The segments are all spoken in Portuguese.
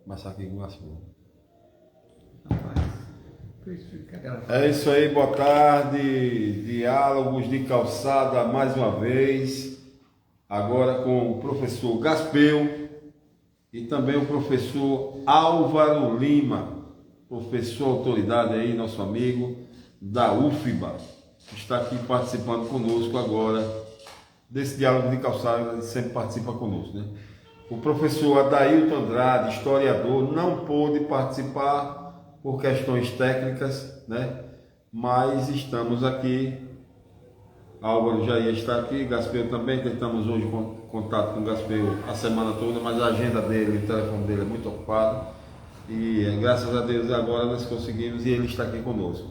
começar aqui com o Gaspel. Rapaz, É isso aí, boa tarde. Diálogos de Calçada mais uma vez. Agora com o professor Gaspel e também o professor Álvaro Lima, professor autoridade aí, nosso amigo da UFBA, que está aqui participando conosco agora desse diálogo de calçada. Ele sempre participa conosco, né? O professor Adailton Andrade, historiador, não pôde participar por questões técnicas, né? Mas estamos aqui. Álvaro já ia estar aqui, Gaspel também. Tentamos hoje contato com o Gaspel a semana toda, mas a agenda dele, o telefone dele é muito ocupado. E graças a Deus agora nós conseguimos e ele está aqui conosco.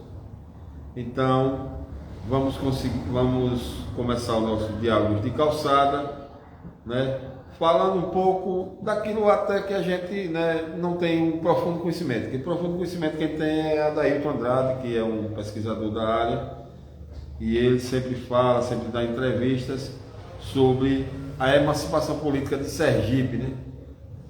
Então, vamos começar o nosso diálogo de calçada, né? Falando um pouco daquilo até que a gente, né, não tem um profundo conhecimento. Porque profundo conhecimento quem tem é Adailton Andrade, que é um pesquisador da área, e ele sempre fala, sempre dá entrevistas sobre a emancipação política de Sergipe, né?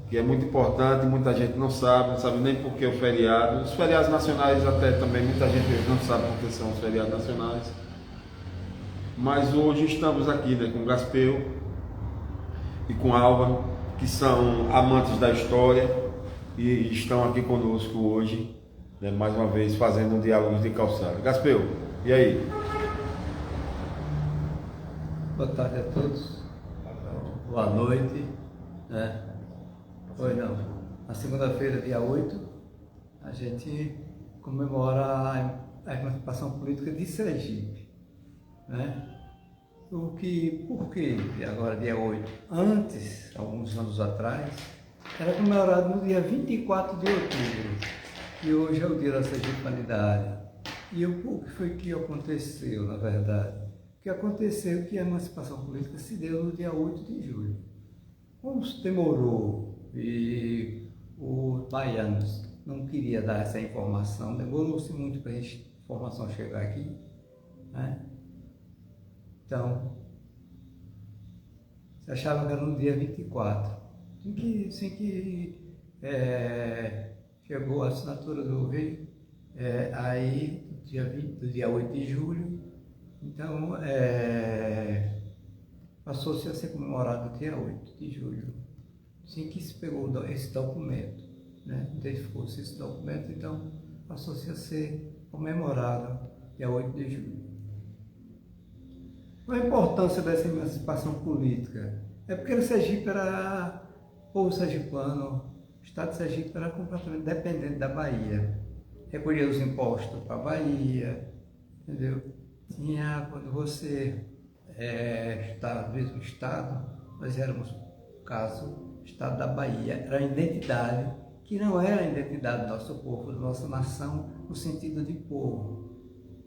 Que é muito importante, muita gente não sabe nem por que o feriado. Os feriados nacionais até também muita gente não sabe por que são os feriados nacionais. Mas hoje estamos aqui, né, com o Gaspel e com Álvaro, que são amantes da história e estão aqui conosco hoje, né, mais uma vez fazendo um diálogo de calçada. Gaspel, e aí? boa tarde a todos, boa noite, né? Hoje não, na segunda-feira, dia 8, a gente comemora a emancipação política de Sergipe, né? Por que agora dia 8? Antes, alguns anos atrás, era comemorado no dia 24 de outubro, e hoje é o dia da sergipanidade. E o que foi que aconteceu, na verdade? O que aconteceu é que a emancipação política se deu no dia 8 de julho. Como se demorou e os baianos não queriam dar essa informação, demorou-se muito para a informação chegar aqui, né? Então, se achava que era no dia 24. Assim que chegou a assinatura do rei, aí do dia 8 de julho, então passou-se a ser comemorado no dia 8 de julho. Assim que se pegou esse documento, né? Identificou-se esse documento, então passou-se a ser comemorado dia 8 de julho. Qual a importância dessa emancipação política? É porque o Sergipe era, o povo sergipano, o estado de Sergipe era completamente dependente da Bahia. Recolhia os impostos para a Bahia, entendeu? Tinha, quando você está no mesmo estado, nós éramos, no caso, estado da Bahia, era a identidade, que não era a identidade do nosso povo, da nossa nação, no sentido de povo,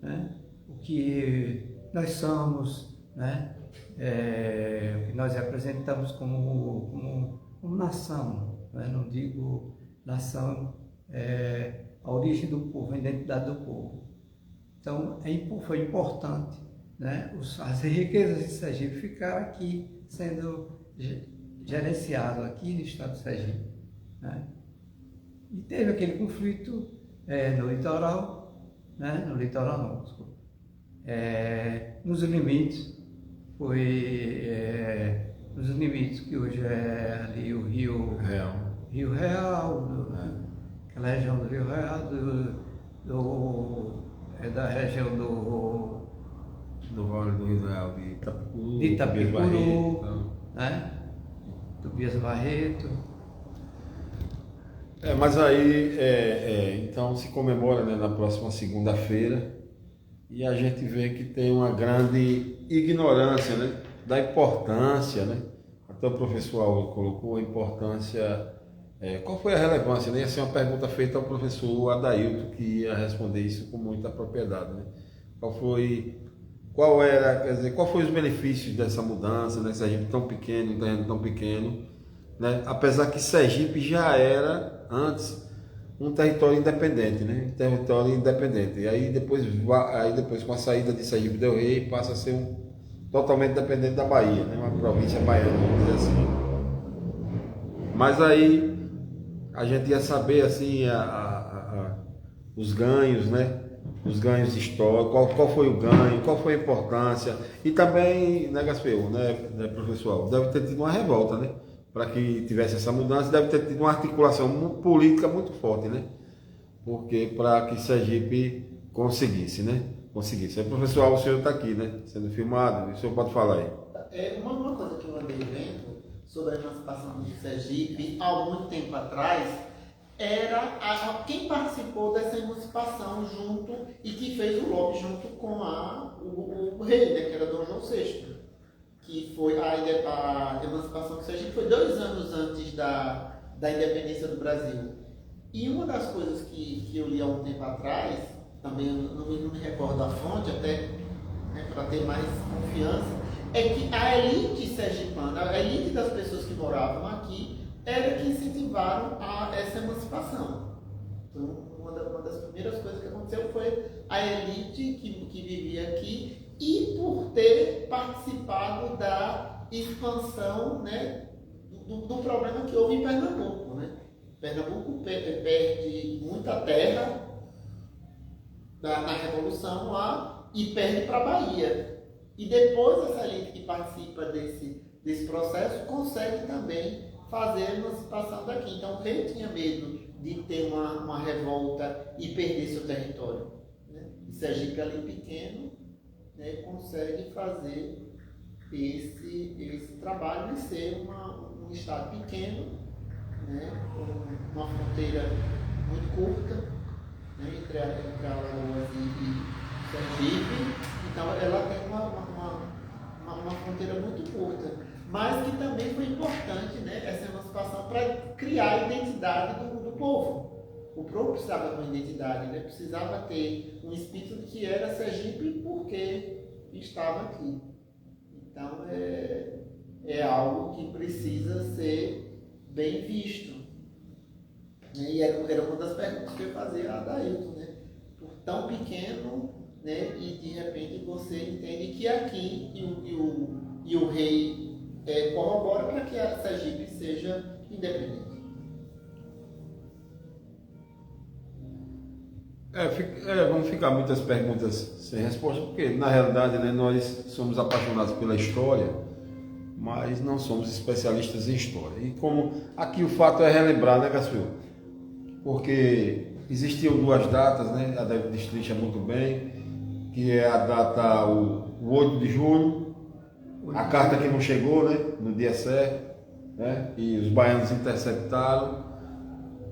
né? O que nós somos, né? O que nós representamos como nação, né? Não digo nação, a origem do povo, a identidade do povo. Então, foi importante, né? As riquezas de Sergipe ficaram aqui, sendo gerenciado aqui no estado de Sergipe, né? E teve aquele conflito no litoral, né? No litoral não, desculpa. Nos limites, nos limites que hoje é ali o Rio Real, aquela região do Rio Real, da região do Vale do Rio Real, de Itapicuru, né? Tobias Barreto. Mas aí, então se comemora, né, na próxima segunda-feira, e a gente vê que tem uma grande ignorância, né, da importância, né? Até o professor Álvaro colocou a importância. Qual foi a relevância? Né? Essa é uma pergunta feita ao professor Adailton, que ia responder isso com muita propriedade, né? Qual foi os benefícios dessa mudança, né? Sergipe tão pequeno, um terreno tão pequeno, né? Apesar que Sergipe já era antes um território independente, né? E aí depois com a saída de Sergipe del Rei passa a ser totalmente dependente da Bahia, né? Uma província baiana, vamos dizer assim. Mas aí a gente ia saber assim os ganhos, né? Os ganhos históricos, qual foi o ganho, qual foi a importância. E também, né, Gaspel, né, professor, deve ter tido uma revolta, né? Para que tivesse essa mudança, deve ter tido uma articulação política muito forte, né? Porque para que Sergipe conseguisse, né? Conseguisse. Aí, professor, o senhor está aqui, né? Sendo filmado, o senhor pode falar aí. Uma coisa que eu andei vendo sobre a emancipação de Sergipe, há muito tempo atrás, era quem participou dessa emancipação junto e que fez o lobby junto com o rei, né, que era Dom João VI, que foi a emancipação de Sergipe foi 2 anos antes da independência do Brasil. E uma das coisas que eu li há um tempo atrás, também não me recordo da fonte, até, né, para ter mais confiança, é que a elite sergipana, a elite das pessoas que moravam aqui, era que incentivaram essa emancipação. Então, uma das primeiras coisas que aconteceu foi a elite que vivia aqui e por ter participado da expansão, né, do problema que houve em Pernambuco. Né? Pernambuco perde muita terra na Revolução lá e perde para a Bahia. E depois essa elite que participa desse processo consegue também fazer a emancipação daqui. Então o rei tinha medo de ter uma revolta e perder seu território. Né? E Sergipe ali pequeno, né, consegue fazer esse trabalho de ser um estado pequeno, né, com uma fronteira muito curta, né, entre Alagoas e Sergipe. Então ela tem uma fronteira muito curta, mas que também foi importante, né, essa emancipação para criar a identidade do povo. O povo precisava de uma identidade, né, precisava ter um espírito de que era Sergipe porque estava aqui. Então é algo que precisa ser bem visto. E era uma das perguntas que eu ia fazer a Adailton, né? Por tão pequeno, né, e de repente você entende que aqui e o rei corrobora para que a Sergipe seja independente. Vão ficar muitas perguntas sem resposta, porque na realidade, né, nós somos apaixonados pela história, mas não somos especialistas em história. E como aqui o fato é relembrar, né, Gaspel? Porque existiam 2 datas, né? A David destrincha muito bem, que é a data, o 8 de julho, a carta que não chegou, né, no dia certo, né, e os baianos interceptaram,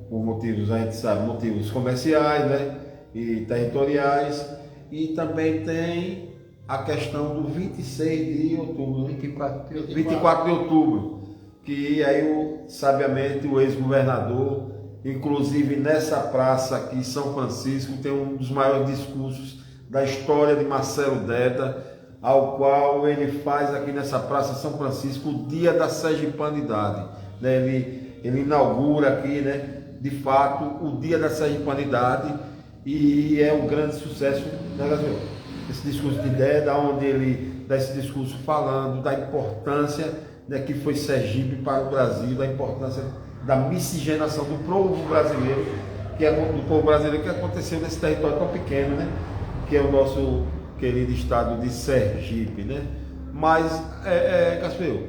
por motivos, a gente sabe, motivos comerciais, né, e territoriais, e também tem a questão do 26 de outubro, né? 24 de outubro, que aí, sabiamente, o ex-governador, inclusive nessa praça aqui em São Francisco, tem um dos maiores discursos da história de Marcelo Deda, ao qual ele faz aqui nessa praça São Francisco o Dia da Sergipanidade. Né? Ele inaugura aqui, né, de fato, o Dia da Sergipanidade, e é um grande sucesso, né, Gaspel? Esse discurso de Deda, onde ele dá esse discurso falando da importância, né, que foi Sergipe para o Brasil, da importância da miscigenação do povo brasileiro, do povo brasileiro que aconteceu nesse território tão pequeno, né, que é o nosso querido estado de Sergipe, né? Mas, Gaspel,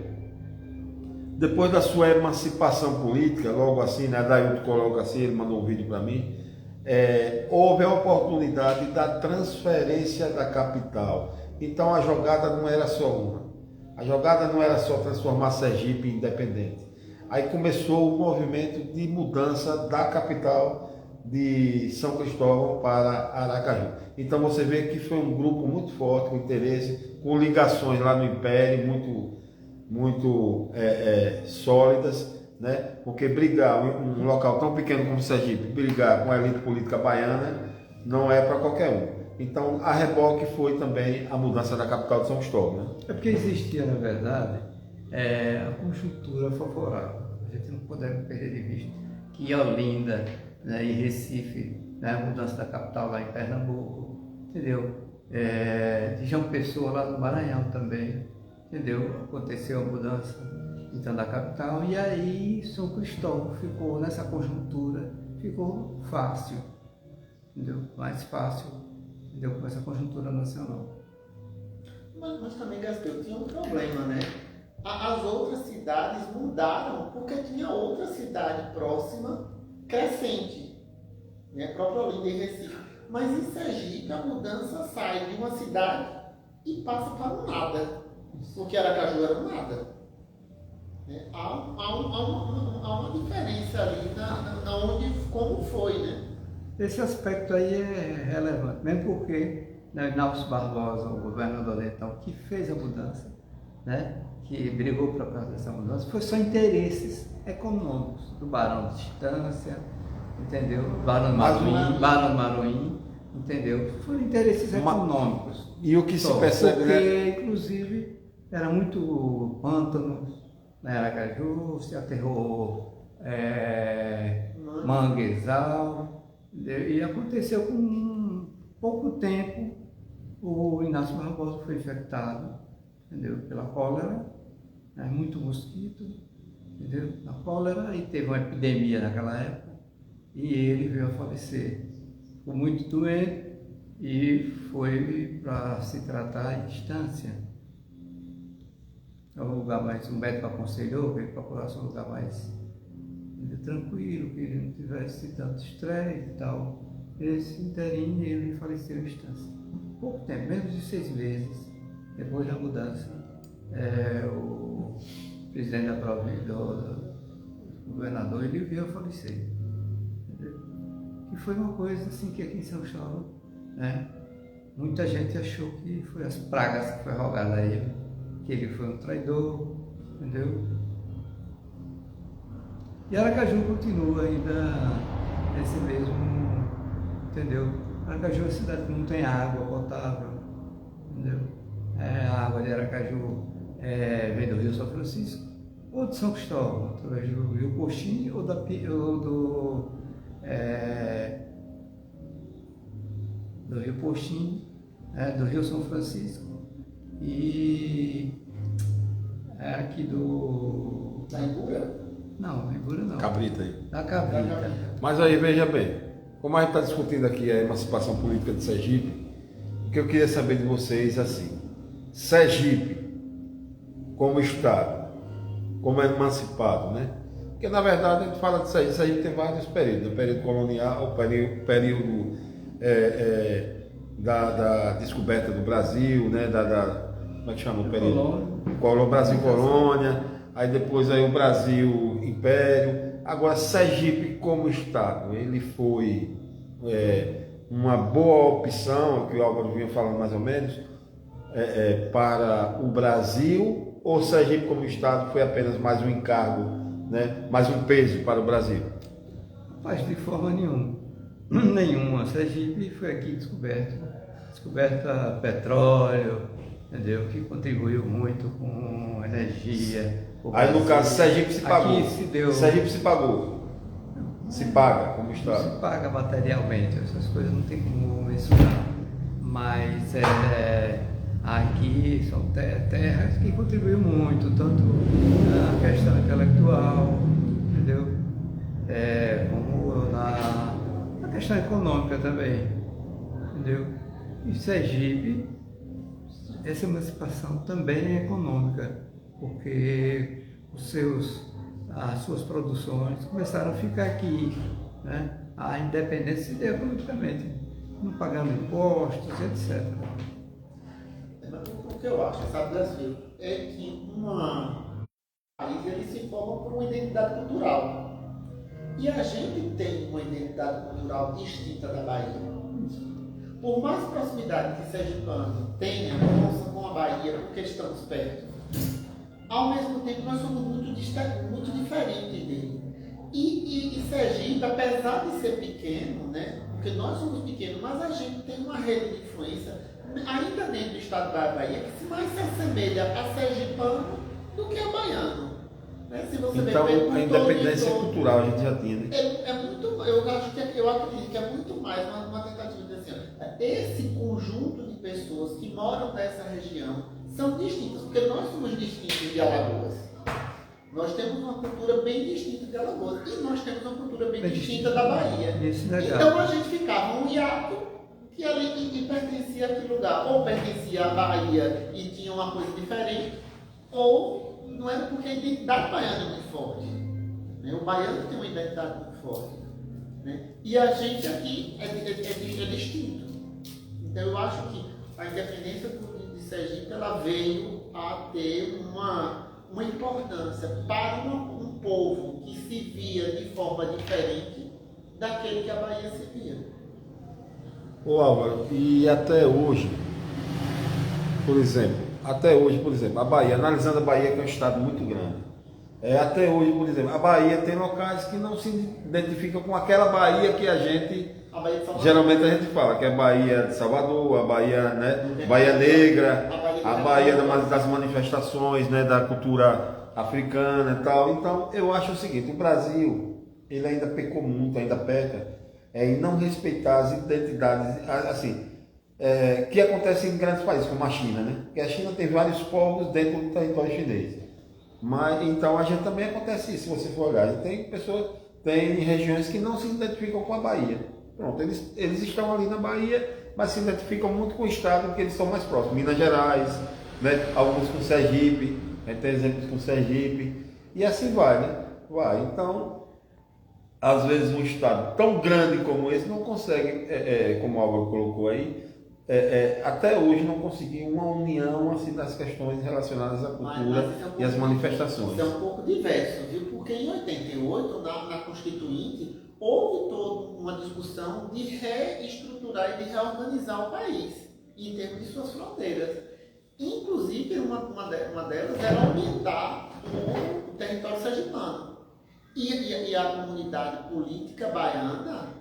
depois da sua emancipação política, logo assim, né, Dailton coloca assim, ele mandou um vídeo para mim, houve a oportunidade da transferência da capital. Então a jogada não era só uma. A jogada não era só transformar Sergipe em independente. Aí começou o movimento de mudança da capital de São Cristóvão para Aracaju. Então você vê que foi um grupo muito forte, com interesse, com ligações lá no Império muito sólidas, né? Porque brigar um local tão pequeno como Sergipe, brigar com a elite política baiana, não é para qualquer um. Então a reboque foi também a mudança da capital de São Cristóvão, né? É porque existia, na verdade, a conjuntura favorável. A gente não podemos perder de vista que Olinda, né, e Recife, né, a mudança da capital lá em Pernambuco, entendeu? De João Pessoa lá no Maranhão também, entendeu? Aconteceu a mudança. então da capital, e aí São Cristóvão ficou nessa conjuntura, ficou fácil, entendeu? Mais fácil, entendeu? Com essa conjuntura nacional. Mas também, Gaspeu, tinha um problema, né? As outras cidades mudaram porque tinha outra cidade próxima crescente, né? A própria Olinda e Recife. Mas em Sergipe a mudança sai de uma cidade e passa para um nada, porque Aracaju era um nada. Né? Há uma diferença ali na onde, como foi, né? Esse aspecto aí é relevante, mesmo porque Inácio Barbosa, o governador de então, que fez a mudança, né? Que brigou por causa dessa mudança, foi só interesses econômicos do Barão de Distância, entendeu? Barão de Maruim, entendeu? Foram interesses econômicos. E o que se percebe, porque, né? inclusive, era muito pântano na Aracaju, se aterrou manguezal, entendeu? E aconteceu com pouco tempo, o Inácio Barbosa foi infectado, entendeu? Pela cólera, né? Muito mosquito, entendeu? A cólera, e teve uma epidemia naquela época, e ele veio a falecer. Ficou muito doente e foi para se tratar em distância. É um lugar mais, o médico aconselhou que ele procurasse um lugar mais tranquilo, que ele não tivesse tanto estresse e tal. Esse inteirinho ele faleceu em distância. Pouco tempo, menos de 6 meses depois da mudança, o presidente da província, do governador, ele veio a falecer. Entendeu? E foi uma coisa assim que aqui em São Paulo, né, muita gente achou que foi as pragas que foi rogada a ele, que ele foi um traidor, entendeu? E Aracaju continua ainda nesse mesmo, entendeu? Aracaju é uma cidade que não tem água potável, entendeu? A água de Aracaju vem do Rio São Francisco ou de São Cristóvão, através do Rio Coxim ou do Rio Coxim, do Rio São Francisco e aqui do... Da Ibura? Não, Ibura não. Cabrita aí. Da Cabrita. Mas aí, veja bem, como a gente está discutindo aqui a emancipação política de Sergipe, o que eu queria saber de vocês, assim, Sergipe, como Estado, como é emancipado, né? Porque, na verdade, a gente fala de Sergipe tem vários períodos, o período colonial, o período da descoberta do Brasil, né? Como é que chama o período? Brasil Colônia, aí depois aí o Brasil Império. Agora, Sergipe como Estado, ele foi uma boa opção, que o Álvaro vinha falando mais ou menos, para o Brasil, ou Sergipe como Estado foi apenas mais um encargo, né? Mais um peso para o Brasil? Mas de forma nenhuma. Sergipe foi aqui descoberta petróleo, entendeu? Que contribuiu muito com energia. Aí no caso Sergipe se pagou. Aqui se deu... Sergipe se pagou. Se paga como Estado. Se paga materialmente, essas coisas não tem como mensurar. Mas aqui são terras que contribuem muito, tanto na questão intelectual, entendeu? Como na questão econômica também, entendeu? E Sergipe, essa emancipação também é econômica, porque as suas produções começaram a ficar aqui, né? A independência se deu economicamente, não pagando impostos, etc. O que eu acho, sabe, Brasil, é que um país ele se forma por uma identidade cultural. E a gente tem uma identidade cultural distinta da Bahia. Por mais proximidade que Sergipano tenha com a Bahia, porque estamos perto, ao mesmo tempo nós somos muito diferentes dele. E Sergipe, apesar de ser pequeno, né, porque nós somos pequenos, mas a gente tem uma rede de influência, ainda dentro do estado da Bahia, que mais se assemelha a sergipano do que a baiano. Né? Se você Então, a independência cultural a gente já tinha, né? Eu acredito que é muito mais uma tentativa de dizer assim, esse conjunto de pessoas que moram nessa região são distintas, porque nós somos distintos de Alagoas. Nós temos uma cultura bem distinta de Alagoas e nós temos uma cultura bem distinta da Bahia. Isso é legal. Então a gente ficava um hiato que ali e pertencia àquele lugar. Ou pertencia à Bahia e tinha uma coisa diferente, ou não era porque a identidade baiana é muito forte. Né? O baiano tem uma identidade muito forte. Né? E a gente aqui é distinto. Então eu acho que a independência de Sergipe ela veio a ter uma importância para um povo que se via de forma diferente daquele que a Bahia se via. Ô Álvaro, e até hoje, por exemplo, a Bahia, analisando a Bahia, que é um estado muito grande, até hoje, por exemplo, a Bahia tem locais que não se identificam com aquela Bahia que a gente, geralmente a gente fala, que é a Bahia de Salvador, a Bahia, né, Bahia Negra, a Bahia das manifestações, né, da cultura africana e tal. Então, eu acho o seguinte, o Brasil, ele ainda pecou muito, ainda peca, em não respeitar as identidades, assim, que acontecem em grandes países, como a China, né? Porque a China tem vários povos dentro do território chinês. Mas, então, a gente também acontece isso, se você for olhar. Tem regiões que não se identificam com a Bahia. Pronto, eles estão ali na Bahia, mas se identificam muito com o estado, porque eles são mais próximos. Minas Gerais, né? Alguns com Sergipe, tem exemplos com Sergipe, e assim vai, né? Vai. Então, às vezes um estado tão grande como esse não consegue, como o Álvaro colocou aí, até hoje não conseguiu uma união assim, das questões relacionadas à cultura e às manifestações. Isso é um pouco diverso, viu? Porque em 88, na Constituinte, houve toda uma discussão de reestruturar e de reorganizar o país em termos de suas fronteiras. Inclusive, uma delas era aumentar o território sergipano. E a comunidade política baiana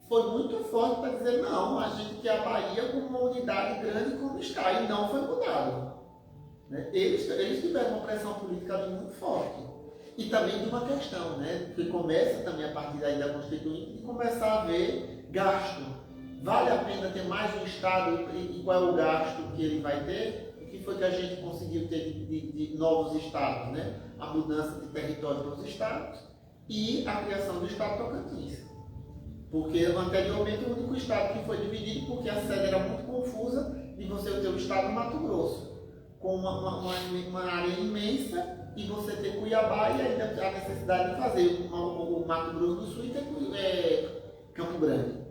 foi muito forte para dizer não, a gente quer a Bahia como uma unidade grande como está, e não foi mudado. Né? Eles tiveram uma pressão política ali muito forte. E também de uma questão, né, que começa também a partir daí da Constituinte, de começar a haver gasto. Vale a pena ter mais um Estado e qual é o gasto que ele vai ter? O que foi que a gente conseguiu ter de novos Estados? Né? A mudança de território nos Estados e a criação do Estado Tocantins. Porque anteriormente o único Estado que foi dividido, porque a sede era muito confusa, de você ter o Estado do Mato Grosso, com uma área imensa, e você ter Cuiabá e ainda a necessidade de fazer o Mato Grosso do Sul e ter Campo Grande.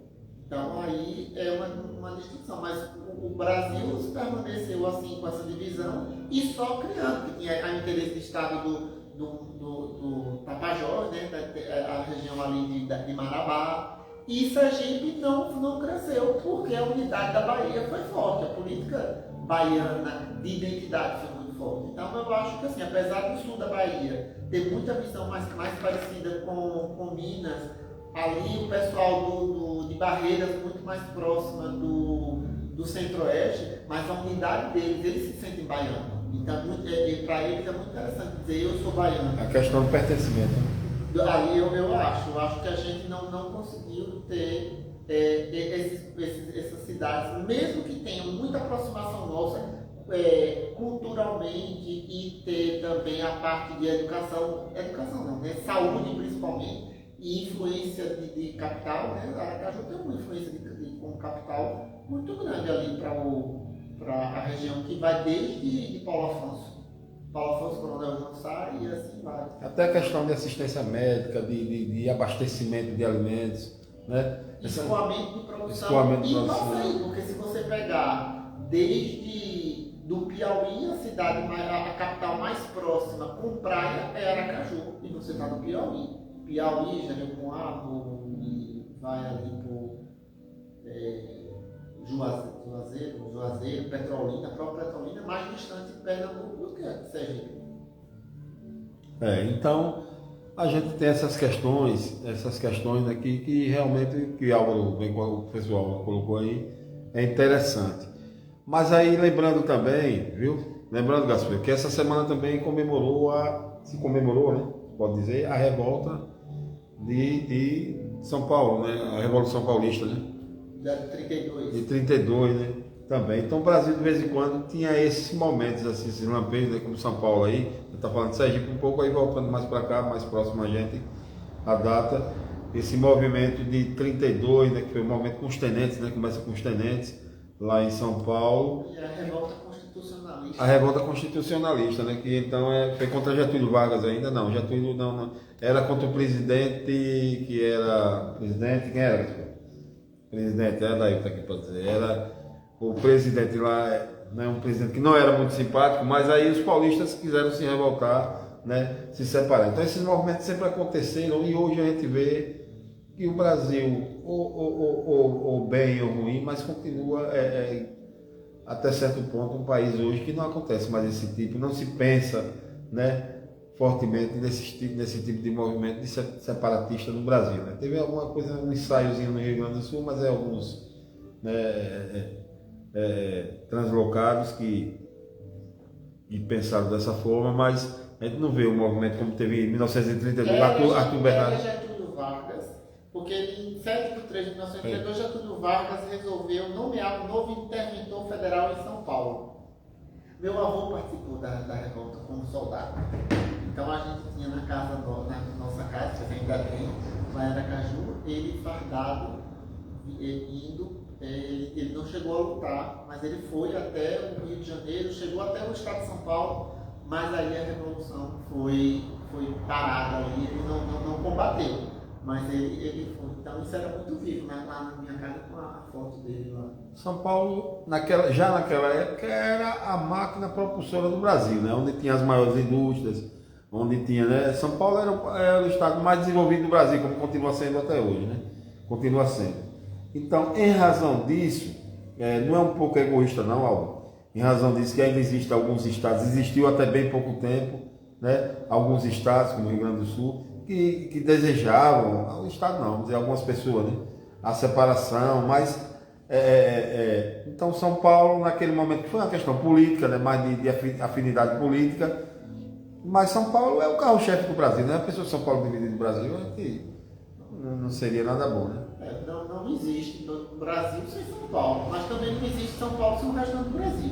Então aí é uma distinção, mas o Brasil permaneceu assim com essa divisão e só criando, que tinha a interesse do estado do Tapajós, né, a região ali de Marabá, e Sergipe não cresceu porque a unidade da Bahia foi forte, a política baiana de identidade foi muito forte. Então eu acho que assim, apesar do sul da Bahia ter muita visão mais parecida com Minas, ali o pessoal de Barreiras muito mais próxima do centro-oeste, mas a unidade deles, eles se sentem baianos. Então para eles é muito interessante dizer eu sou baiano. A questão do pertencimento. Aí eu acho que a gente não conseguiu ter essas cidades, mesmo que tenham muita aproximação nossa culturalmente e ter também a parte de educação não, né? Saúde principalmente, e influência de capital, né? Aracaju tem uma influência como capital muito grande ali para a região que vai desde Paulo Afonso, Coronel João Sá e assim vai. Até a questão de assistência médica, de abastecimento de alimentos, né? Escoamento de produção. E não sei, porque se você pegar desde do Piauí, a capital mais próxima com praia é Aracaju, e você está no Piauí. Piauí, Jericoacoara, e vai ali por Juazeiro, Petrolina, a própria Petrolina é mais distante de Pernambuco do que de Sergipe. Então a gente tem essas questões aqui que realmente que o pessoal colocou aí é interessante. Mas aí lembrando também, viu? Lembrando, Gaspar, que essa semana também se comemorou, né? Pode dizer, a revolta de São Paulo, né? A Revolução Paulista, né? De 32. De 32, né? também. Então o Brasil de vez em quando tinha esses momentos, assim, esses lampejos, né, como São Paulo aí, eu estou falando de Sergipe um pouco, aí voltando mais para cá, mais próximo a gente, a data, esse movimento de 32, né, que foi o movimento com os tenentes, né, começa com os tenentes, lá em São Paulo. E a revolta constitucionalista. A revolta constitucionalista, né, que então foi contra Getúlio Vargas ainda, não, Getúlio não, era contra o presidente, que era, presidente, quem era? Presidente, era daí que tá aqui para dizer, era o presidente lá, né, um presidente que não era muito simpático, mas aí os paulistas quiseram se revoltar, né, se separar. Então esses movimentos sempre aconteceram e hoje a gente vê que o Brasil, ou bem ou ruim, mas continua até certo ponto um país hoje que não acontece mais esse tipo, não se pensa, né, fortemente nesse tipo de movimento de separatista no Brasil. Né? Teve alguma coisa, um ensaiozinho no Rio Grande do Sul, mas alguns, né, translocados que pensaram dessa forma, mas a gente não vê o movimento como teve em 1932, Arthur Bernardes. Getúlio Vargas, porque em 7 de 3 de 1932, Getúlio Vargas resolveu nomear um novo interventor federal em São Paulo. Meu avô participou da revolta como soldado. Então a gente tinha na nossa casa, que ainda tem, lá em Aracaju, ele fardado, ele não chegou a lutar, mas ele foi até o Rio de Janeiro, chegou até o estado de São Paulo, mas aí a revolução foi parada ali, ele não combateu, mas ele foi. Então isso era muito vivo, né? Lá na minha casa com a foto dele lá. São Paulo, já naquela época, era a máquina propulsora do Brasil, né? Onde tinha as maiores indústrias, onde tinha, né? São Paulo era o estado mais desenvolvido do Brasil, como continua sendo até hoje, né? Continua sendo. Então, em razão disso, não é um pouco egoísta não, Aldo, em razão disso que ainda existem alguns estados, existiu até bem pouco tempo, né? Alguns estados, como o Rio Grande do Sul, que desejavam, o estado não, vamos dizer, algumas pessoas, né? A separação, mas então São Paulo, naquele momento, que foi uma questão política, né? Mais de afinidade política, mas São Paulo é o carro-chefe do Brasil, né? A pessoa de São Paulo dividida do Brasil, não seria nada bom, né? Não existe no Brasil sem São Paulo, mas também não existe São Paulo sem o restante do Brasil.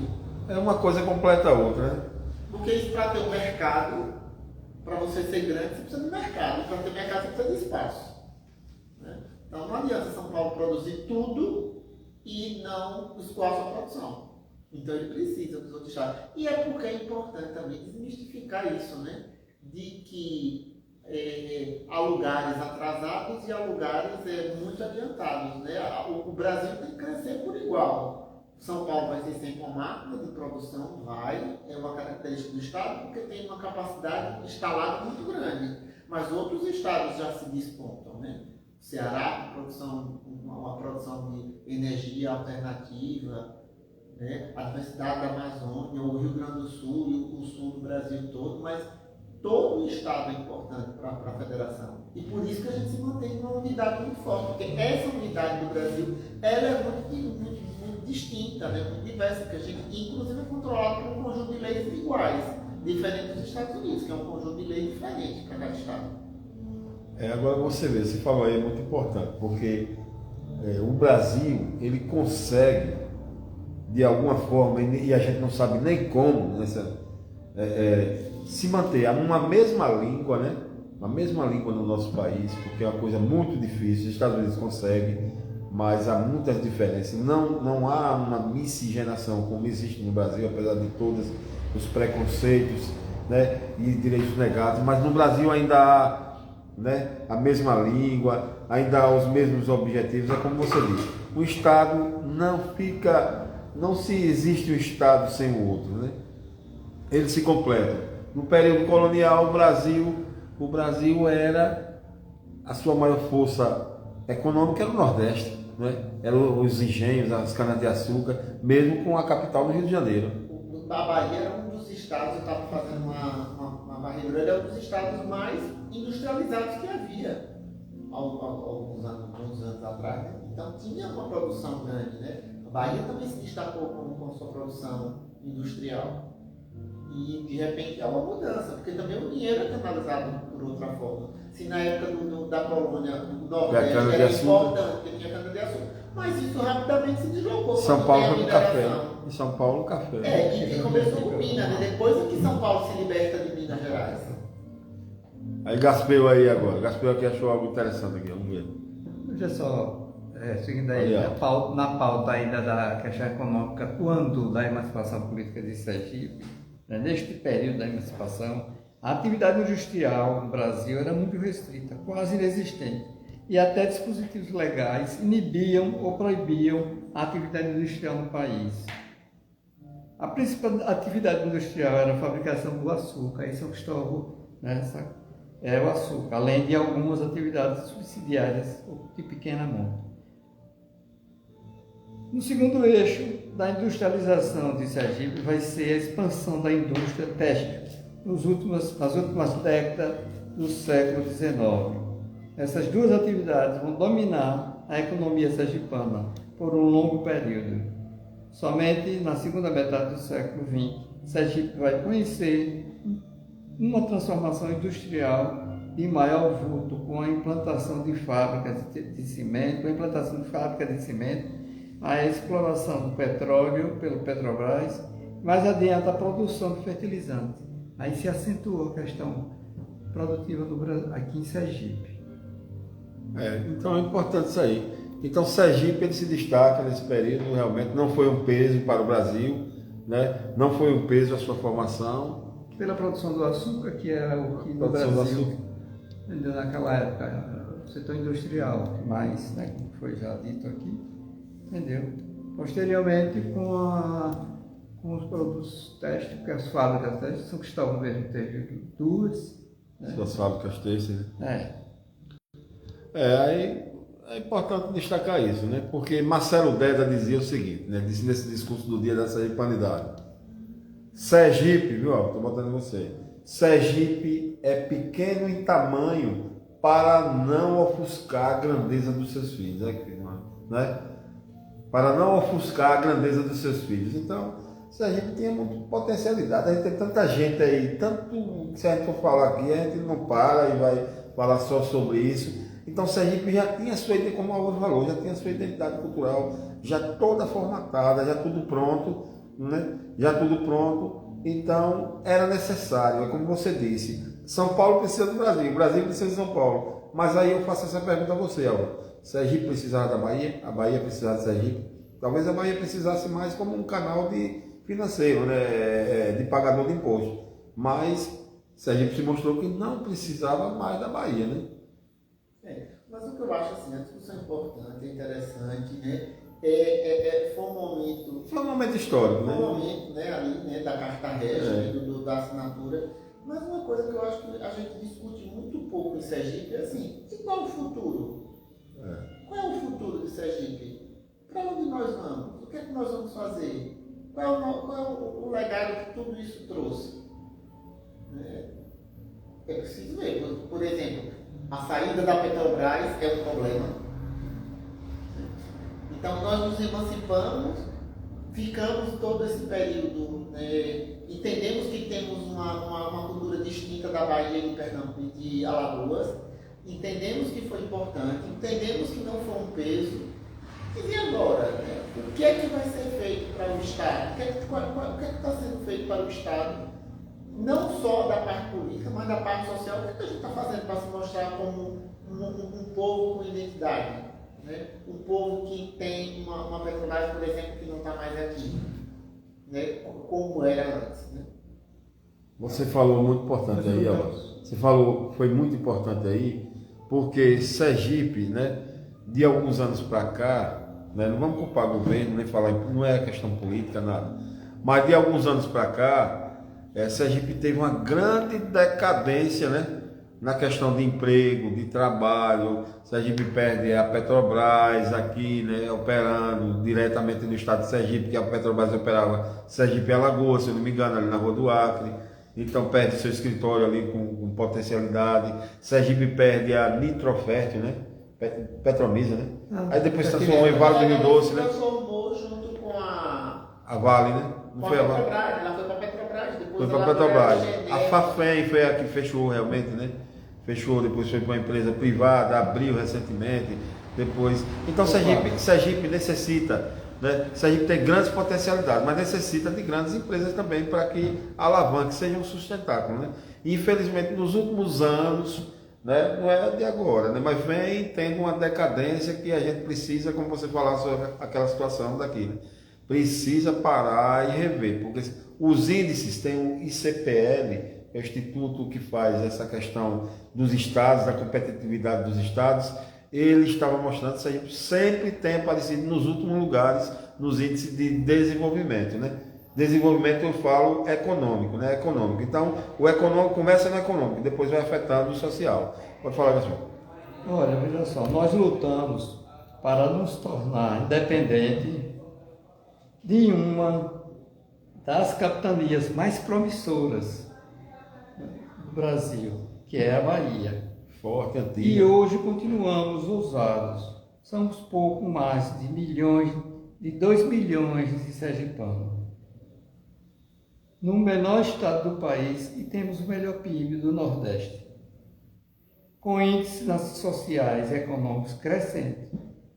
É uma coisa completa a outra, né? Porque isso, para ter um mercado, para você ser grande, você precisa de mercado. Para ter mercado, você precisa de espaço. Né? Então não adianta São Paulo produzir tudo e não escoar sua produção. Então ele precisa dos outros estados. E é porque é importante também desmistificar isso, né? De que há lugares atrasados e há lugares muito adiantados, né? O Brasil tem que crescer por igual. São Paulo vai ser sempre uma máquina de produção, é uma característica do estado, porque tem uma capacidade instalada muito grande. Mas outros estados já se despontam, né? Ceará, uma produção de energia alternativa, né? A diversidade da Amazônia, o Rio Grande do Sul e o sul do Brasil todo, mas todo o estado é importante para a federação. E por isso que a gente se mantém numa unidade muito forte, porque essa unidade do Brasil ela é muito distinta, né? Muito diversa, porque a gente inclusive é controlado por um conjunto de leis iguais, diferente dos Estados Unidos, que é um conjunto de leis diferente para cada estado. Agora você vê, você falou aí, é muito importante, porque o Brasil, ele consegue, de alguma forma, e a gente não sabe nem como, se manter uma mesma língua, né? Uma mesma língua no nosso país, porque é uma coisa muito difícil. Os Estados Unidos conseguem, mas há muitas diferenças. Não há uma miscigenação como existe no Brasil, apesar de todos os preconceitos, né? E direitos negados, mas no Brasil ainda há, né? A mesma língua, ainda há os mesmos objetivos. É como você disse, o Estado não se existe um Estado sem o outro, né? Eles se completam. No período colonial, o Brasil era a sua maior força econômica, era o Nordeste, né? Eram os engenhos, as canas-de-açúcar, mesmo com a capital no Rio de Janeiro. A Bahia era um dos estados, eu estava fazendo uma varredura, era um dos estados mais industrializados que havia alguns anos atrás. Né? Então tinha uma produção grande, né? A Bahia também se destacou com sua produção industrial. E de repente há uma mudança, porque também o dinheiro é canalizado por outra forma. Se na época da colônia, o Nordeste era importante, porque tinha cana-de-açúcar. mas isso rapidamente se deslocou. São quando Paulo tem a foi pro café. liberação. Né? Em São Paulo, café. E começou com Minas, né? Depois é que São Paulo se liberta de Minas Gerais. Aí Gaspeu aí agora. Gaspeu aqui achou algo interessante aqui, vamos ver. Veja só, seguindo aí, na pauta ainda da questão econômica, quando da emancipação política de Sergipe, né, neste período da emancipação, a atividade industrial no Brasil era muito restrita, quase inexistente, e até dispositivos legais inibiam ou proibiam a atividade industrial no país. A principal atividade industrial era a fabricação do açúcar, em São Cristóvão, né, é o açúcar, além de algumas atividades subsidiárias de pequena monta. No segundo eixo da industrialização de Sergipe vai ser a expansão da indústria têxtil nas últimas décadas do século XIX. Essas duas atividades vão dominar a economia sergipana por um longo período. Somente na segunda metade do século XX, Sergipe vai conhecer uma transformação industrial de maior vulto, com a implantação de fábricas de cimento, a exploração do petróleo pelo Petrobras, mais adiante a produção de fertilizantes. Aí se acentuou a questão produtiva do Brasil, aqui em Sergipe. Então é importante isso aí. Então Sergipe ele se destaca nesse período, realmente não foi um peso para o Brasil, né? Não foi um peso a sua formação. Pela produção do açúcar, que era o que no Brasil, naquela época, o setor industrial, mais, né, como foi já dito aqui, entendeu? Posteriormente, com os produtos têxteis, porque as fábricas têxteis, São Cristóvão mesmo teve duas. Né? Suas fábricas têxteis, né? Aí é importante destacar isso, né? Porque Marcelo Deda dizia o seguinte, né? Disse nesse discurso do dia da sergipanidade. Sergipe, viu? Estou botando você. Sergipe é pequeno em tamanho para não ofuscar a grandeza dos seus filhos, né? Para não ofuscar a grandeza dos seus filhos. Então, Sergipe tinha muita potencialidade. A gente tem tanta gente aí, tanto se a gente for falar aqui, a gente não para e vai falar só sobre isso. Então, Sergipe já tinha sua identidade, como o falou, já tinha sua identidade cultural, já toda formatada, já tudo pronto, né? Já tudo pronto. Então, era necessário, é como você disse, São Paulo precisa do Brasil, o Brasil precisa de São Paulo. Mas aí eu faço essa pergunta a você, Álvaro. Sergipe precisava da Bahia, a Bahia precisava de Sergipe. Talvez a Bahia precisasse mais como um canal financeiro, né? De pagador de imposto. Mas Sergipe se mostrou que não precisava mais da Bahia, né? Mas o que eu acho assim, a discussão é importante, é interessante, né? Foi um momento histórico, né? Foi um momento, né, ali, né, da carta régia, da assinatura. Mas uma coisa que eu acho que a gente discute muito pouco em Sergipe é assim, e qual o futuro? Qual é o futuro de Sergipe? Para onde nós vamos? O que é que nós vamos fazer? Qual é o legado que tudo isso trouxe? É preciso ver. Por exemplo, a saída da Petrobras é um problema. Então nós nos emancipamos, ficamos todo esse período, né, entendemos que temos uma cultura distinta da Bahia e de Pernambuco e de Alagoas, entendemos que foi importante, entendemos que não foi um peso. E agora? Né? O que é que vai ser feito para o Estado? O que é que está sendo feito para o Estado? Não só da parte política, mas da parte social. O que a gente está fazendo para se mostrar como um povo com identidade? Né? Um povo que tem uma Petrobras, por exemplo, que não está mais aqui, né? Como era antes. Né? Você falou muito importante aí, você falou, foi muito importante aí, porque Sergipe, né, de alguns anos para cá, né, não vamos culpar o governo, nem falar, não é questão política, nada, mas de alguns anos para cá, Sergipe teve uma grande decadência, né? Na questão de emprego, de trabalho. Sergipe perde a Petrobras aqui, né? Operando diretamente no estado de Sergipe, que a Petrobras operava Sergipe e Alagoas, se eu não me engano, ali na Rua do Acre. Então perde seu escritório ali com potencialidade. Sergipe perde a Nitrofértil, né? Petromisa, né? Aí depois se transformou em Vale do Rio Doce, né? Transformou junto com a Vale, né? Não foi a Vale? Ela foi para a Petrobras, depois foi para a Petrobras. A Fafem foi a que fechou realmente, né? Fechou, depois foi para uma empresa privada, abriu recentemente. depois. Então Opa. Sergipe necessita, né? Sergipe tem grandes potencialidades, mas necessita de grandes empresas também para que alavanque sejam sustentáveis, né? Infelizmente, nos últimos anos, né, não é de agora, né, mas vem tendo uma decadência que a gente precisa, como você falava sobre aquela situação daqui, né? Precisa parar e rever, porque os índices, tem o ICPL, é o instituto que faz essa questão dos estados, da competitividade dos estados, ele estava mostrando que Sergipe sempre tem aparecido nos últimos lugares nos índices de desenvolvimento, né? Desenvolvimento eu falo econômico, né? Econômico. Então, o econômico começa no econômico, depois vai afetando o social. Pode falar, pessoal. Olha, veja só, nós lutamos para nos tornar independente de uma das capitanias mais promissoras do Brasil, que é a Bahia. Forte, antiga. E hoje continuamos ousados. Somos pouco mais de 2 milhões de sergipanos. No menor estado do país e temos o melhor PIB do Nordeste. Com índices sociais e econômicos crescentes,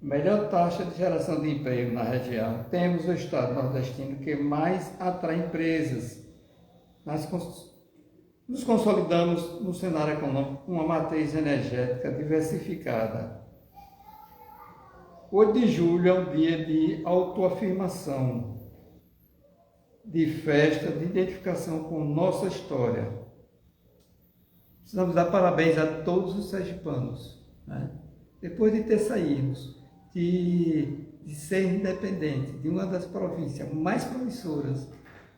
melhor taxa de geração de emprego na região, temos o estado nordestino que mais atrai empresas. Nos consolidamos no cenário econômico com uma matriz energética diversificada. 8 de julho é um dia de autoafirmação, de festa, de identificação com nossa história. Precisamos dar parabéns a todos os sergipanos, né? Depois de ter saído de ser independente de uma das províncias mais promissoras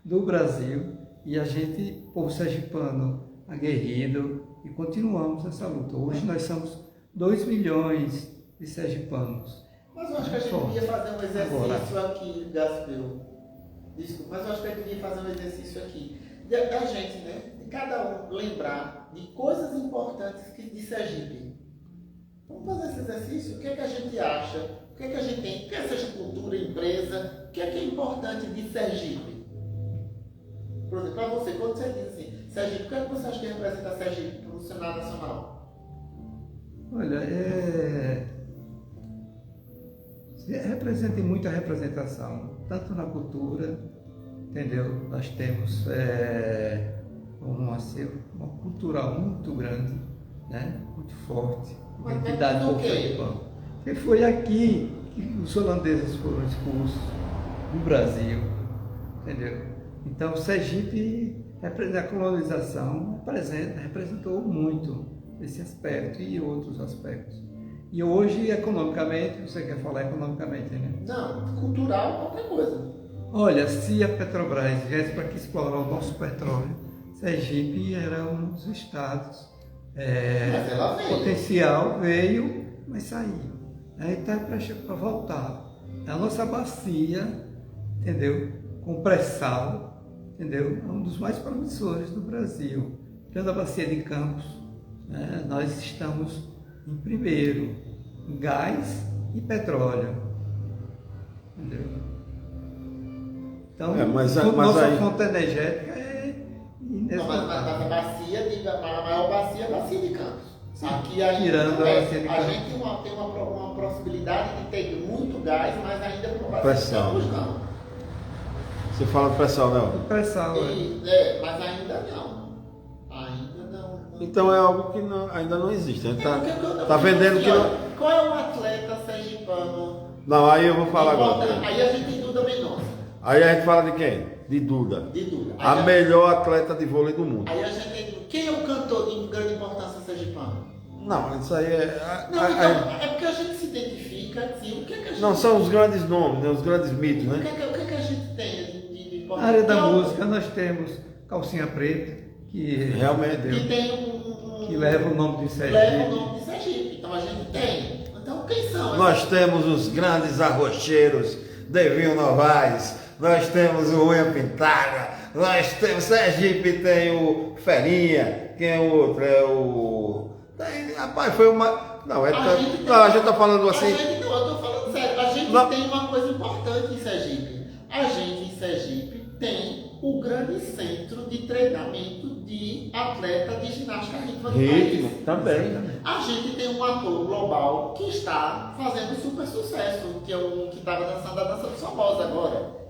do Brasil, e a gente, povo sergipano, aguerrido, e continuamos essa luta. Hoje nós somos 2 milhões de sergipanos. Mas eu acho que a gente devia fazer um exercício aqui, Gaspel. Desculpa, mas eu acho que a gente devia fazer um exercício aqui. Da gente, né? De cada um lembrar de coisas importantes de Sergipe. Vamos fazer esse exercício? O que é que a gente acha? O que é que a gente tem? O que é seja cultura, empresa? O que é importante de Sergipe? Por exemplo, para você, quando você diz assim, Sergipe, o que é que você acha que representa Sergipe no cenário nacional? Olha, representa muita representação, tanto na cultura, entendeu? Nós temos uma cultural muito grande, né? Muito forte, identidade do sergipano. E foi aqui que os holandeses foram expulsos do Brasil, entendeu? Então, Sergipe, a colonização representou muito esse aspecto e outros aspectos. E hoje, economicamente, você quer falar economicamente, né? Não, cultural, qualquer coisa. Olha, se a Petrobras viesse para aqui explorar o nosso petróleo, Sergipe era um dos estados. Mas ela veio. Potencial veio, mas saiu. Aí está para voltar. A nossa bacia, entendeu? Com pré-sal, entendeu? É um dos mais promissores do Brasil. Tendo a bacia de Campos, né? Nós estamos em primeiro, em gás e petróleo, entendeu? Então, nossa fonte energética é inesgotável. Mas a bacia, a maior bacia é a bacia de Campos. Sim. Aqui a gente tem uma possibilidade de ter muito gás, mas ainda por pressão. Não. Você fala de pressão, não? Pressão, mas ainda não. Ainda não. Então é algo que ainda não existe. A gente tá vendendo que não. Qual é o atleta sergipano? Não, aí eu vou falar agora. Aí a gente tem Duda Mendonça. Aí a gente fala de quem? De Duda. A melhor atleta de vôlei do mundo. Aí a gente tem. Quem é o cantor de grande importância sergipano? Não, isso aí é. Não, então, é porque a gente se identifica assim. O que é que a gente. Não, são os grandes nomes, né? Os grandes mitos, né? O que é que a gente tem de importante? Na área da música nós temos Calcinha Preta, que realmente que tem que leva o nome de Sergipe. Leva o nome de Sergipe. Então a gente tem. Então quem são? Nós temos os grandes arrocheiros, Devinho Novaes, nós temos o Unha Pintada, nós temos Sergipe, tem o Ferinha, quem é o outro? É o. Rapaz, foi uma. Não, a gente tá falando assim. Eu tô falando sério. A gente tem uma coisa importante em Sergipe. A gente em Sergipe tem o grande grande centro de treinamento de atleta de ginástica rítmica do Ritmo, país. também. A gente tem um ator global que está fazendo super sucesso, que é o que estava dançando a dança dos famosos agora.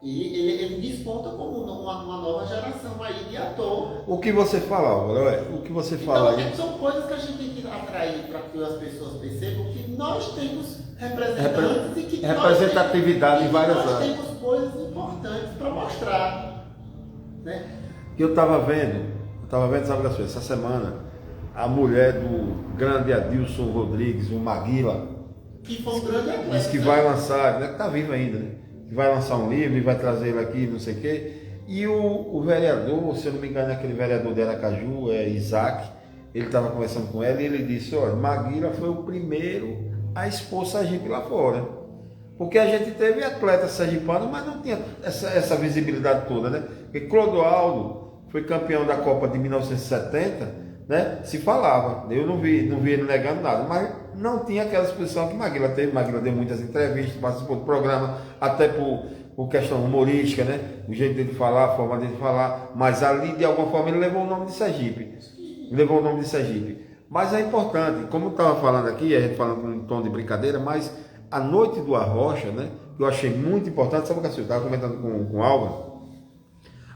Ele desponta como uma nova geração aí de ator. O que você fala, Álvaro, o que você fala Então, aí? são coisas que a gente tem que atrair para que as pessoas percebam que nós temos representantes e que Representatividade em várias nós áreas. temos coisas importantes para mostrar. Né? Eu estava vendo, sabe das coisas, essa semana, a mulher do grande Adilson Rodrigues, o Maguila, Que foi um grande atleta. diz que vai lançar, né, que está vivo ainda, né? Que vai lançar um livro e vai trazer ele aqui, não sei o quê. E o vereador, se eu não me engano, aquele vereador de Aracaju, é Isaac, ele estava conversando com ela e ele disse, olha, Maguila foi o primeiro a expor Sergipe lá fora. Porque a gente teve atletas sergipanos, mas não tinha essa visibilidade toda, né? Porque Clodoaldo foi campeão da Copa de 1970, né? Se falava, eu não vi ele negando nada, mas não tinha aquela exposição que Maguila teve. Maguila deu muitas entrevistas, participou do programa, até por questão humorística, né? O jeito dele falar, a forma dele falar, mas ali de alguma forma ele levou o nome de Sergipe. Mas é importante, como eu estava falando aqui, a gente falando com um tom de brincadeira, mas a Noite do Arrocha, né? Que eu achei muito importante, sabe o que eu estava comentando com o Álvaro?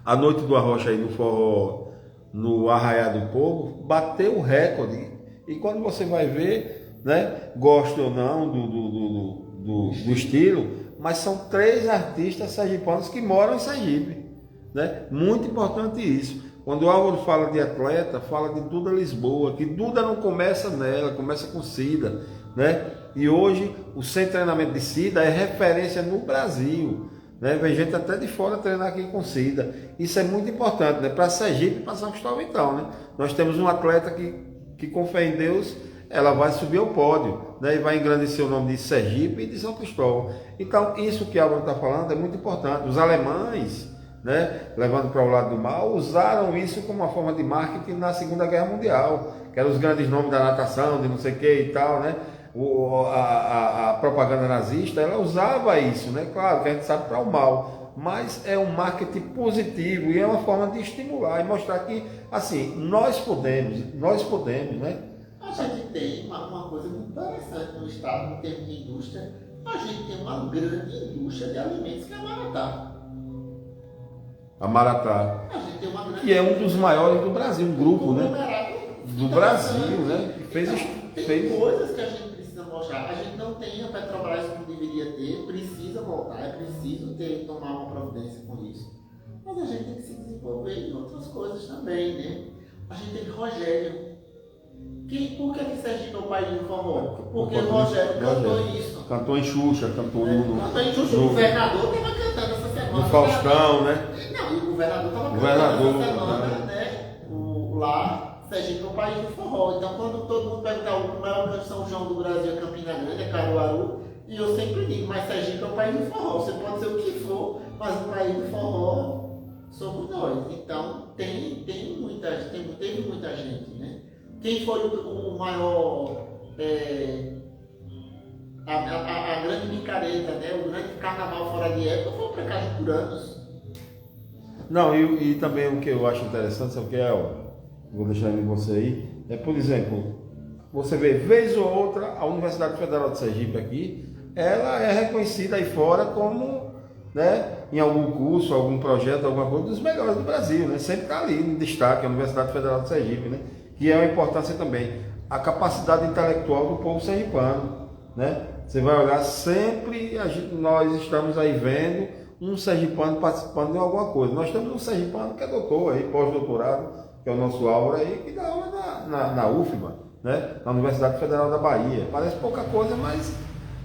A Noite do Arrocha aí no forró, no Arraiá do Povo, bateu o recorde. E quando você vai ver, né? Gosta ou não do estilo, mas são 3 artistas sergipanos que moram em Sergipe, né? Muito importante isso. Quando o Álvaro fala de atleta, fala de Duda Lisboa, que Duda não começa nela, começa com Cida, né? E hoje o centro de treinamento de Cida é referência no Brasil, né? Vem gente até de fora treinar aqui com Cida. Isso é muito importante, né? Para Sergipe e para São Cristóvão, então, né? Nós temos um atleta que com fé em Deus, ela vai subir ao pódio, né? E vai engrandecer o nome de Sergipe e de São Cristóvão. Então, isso que Álvaro está falando é muito importante. Os alemães, né, levando para o lado do mal, usaram isso como uma forma de marketing na Segunda Guerra Mundial, que eram os grandes nomes da natação, de não sei o que e tal, né? A propaganda nazista, ela usava isso, né? Claro que a gente sabe para o mal, mas é um marketing positivo e é uma forma de estimular e mostrar que, assim, nós podemos, né? A gente tem uma coisa muito interessante no estado, em termos de indústria. A gente tem uma grande indústria de alimentos que é a Maratá. A Maratá, A gente tem uma grande que é um dos maiores do Brasil, um grupo, né? conglomerado Do Brasil, né? Que Tem fez coisas que a gente precisa mostrar. A gente não tem a Petrobras como deveria ter, precisa voltar, é preciso tomar uma providência com isso. Mas a gente tem que se desenvolver em outras coisas também, né? A gente tem Rogério. Por que Sergipe é o país do forró? Porque o Rogério cantou isso. Cantou em Xuxa, cantou Cantou em Xuxa, o governador estava cantando essa semana. no Faustão, né? Não, e o governador estava cantando essa semana, né? Lá, Sergipe é o país do forró. Então, quando todo mundo perguntar o maior canto de São João do Brasil é Campina Grande, é Caruaru, e eu sempre digo, mas Sergipe é o país do forró. Você pode ser o que for, mas o país do forró somos nós. Então, teve muita gente, né? Quem foi o maior, a grande micareta, né? O grande carnaval fora de época foi o Precário por anos. Não, e também o que eu acho interessante, sabe o que é? Vou deixar em você aí. É, por exemplo, você vê, vez ou outra, a Universidade Federal de Sergipe aqui, ela é reconhecida aí fora como, né, em algum curso, algum projeto, alguma coisa, dos melhores do Brasil, né? Sempre está ali em destaque a Universidade Federal de Sergipe, né? Que é uma importância também, a capacidade intelectual do povo sergipano, né? Você vai olhar, sempre nós estamos aí vendo um sergipano participando de alguma coisa. Nós temos um sergipano que é doutor aí, pós-doutorado, que é o nosso Álvaro aí, que dá aula na UFBA, né? Na Universidade Federal da Bahia. Parece pouca coisa, mas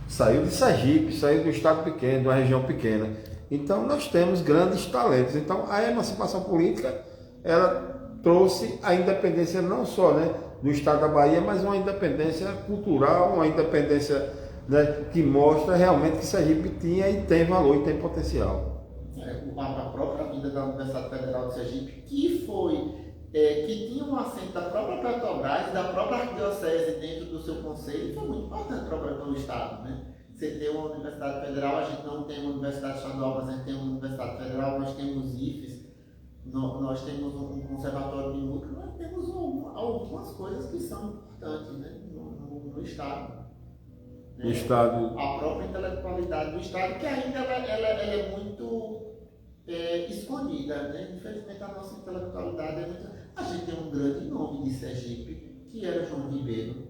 saiu de Sergipe, saiu do estado pequeno, de uma região pequena. Então nós temos grandes talentos. Então a emancipação política, ela trouxe a independência não só, né, do estado da Bahia, mas uma independência cultural, uma independência, né, que mostra realmente que Sergipe tinha e tem valor e tem potencial. A própria vida da Universidade Federal de Sergipe, que tinha um assento da própria Petrobras e da própria Arquidiocese dentro do seu conselho, foi muito importante para o estado, né? Você tem uma universidade federal, a gente não tem uma universidade estadual, mas a gente tem uma universidade federal, nós temos nós temos um conservatório de música, nós temos algumas coisas que são importantes, né, no Estado. O Estado. A própria intelectualidade do Estado, que ainda ela é muito escondida, né? Infelizmente a nossa intelectualidade é muito... A gente tem um grande nome de Sergipe, que era João Ribeiro.